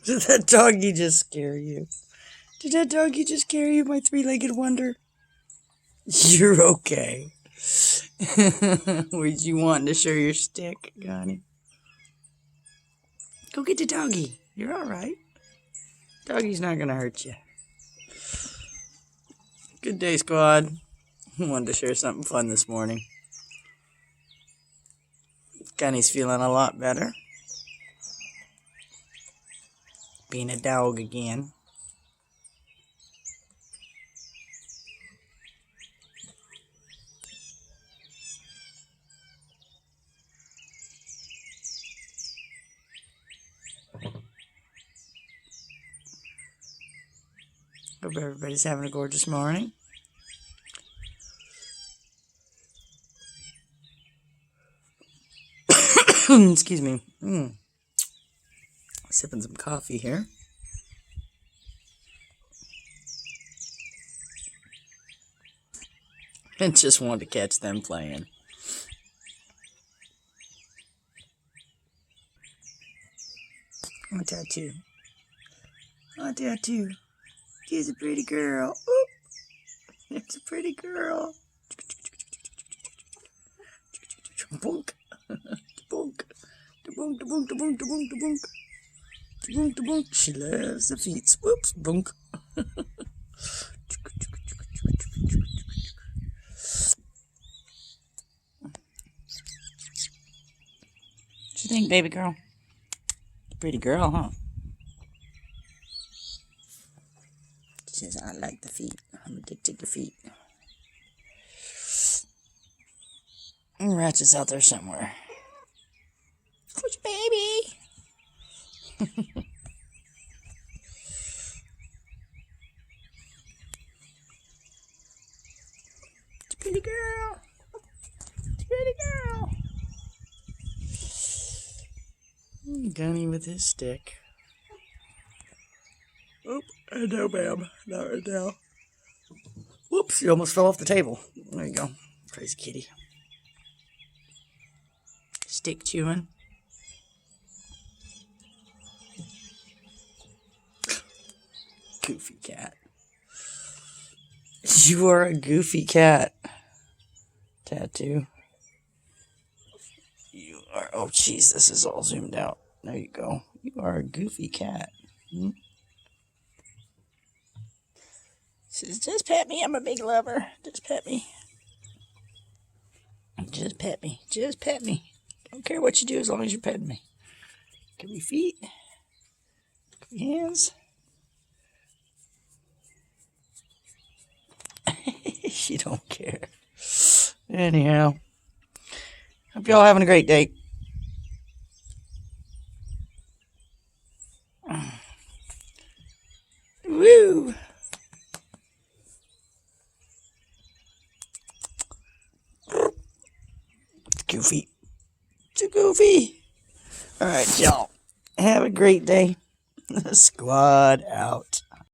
Did that doggy just scare you? Did that doggy just scare you, my three-legged wonder? You're okay. Were you wanting to show your stick, Connie? Go get the doggy. You're all right. Doggy's not going to hurt you. Good day, squad. Wanted to share something fun this morning. Connie's feeling a lot better. Being a dog again. Hope everybody's having a gorgeous morning. Excuse me. Sipping some coffee here. And just wanted to catch them playing. Oh, Tattoo. Oh, Tattoo. She's a pretty girl. Oop. It's a pretty girl. Boonk. Boonk. Boonk, boonk, boonk, boonk, boonk. Boonk, boonk. She loves the feet. Whoops, boonk. What you think, baby girl? Pretty girl, huh? She says, I like the feet. I'm addicted to feet. And Ratchet's out there somewhere. Who's baby? It's a pretty girl. It's a pretty girl. Gunny with his stick. Oh, no, ma'am. Not right now. Whoops, you almost fell off the table. There you go. Crazy kitty. Stick chewing. Goofy cat. You are a goofy cat. Tattoo. You are. Oh, jeez, this is all zoomed out. There you go. You are a goofy cat. Says, just pet me. I'm a big lover. Just pet me. Just pet me. Just pet me. Don't care what you do as long as you're petting me. Give me feet. Give me hands. She don't care. Anyhow. Hope y'all having a great day. Woo! Goofy. Too goofy. Alright, y'all. Have a great day. Squad out.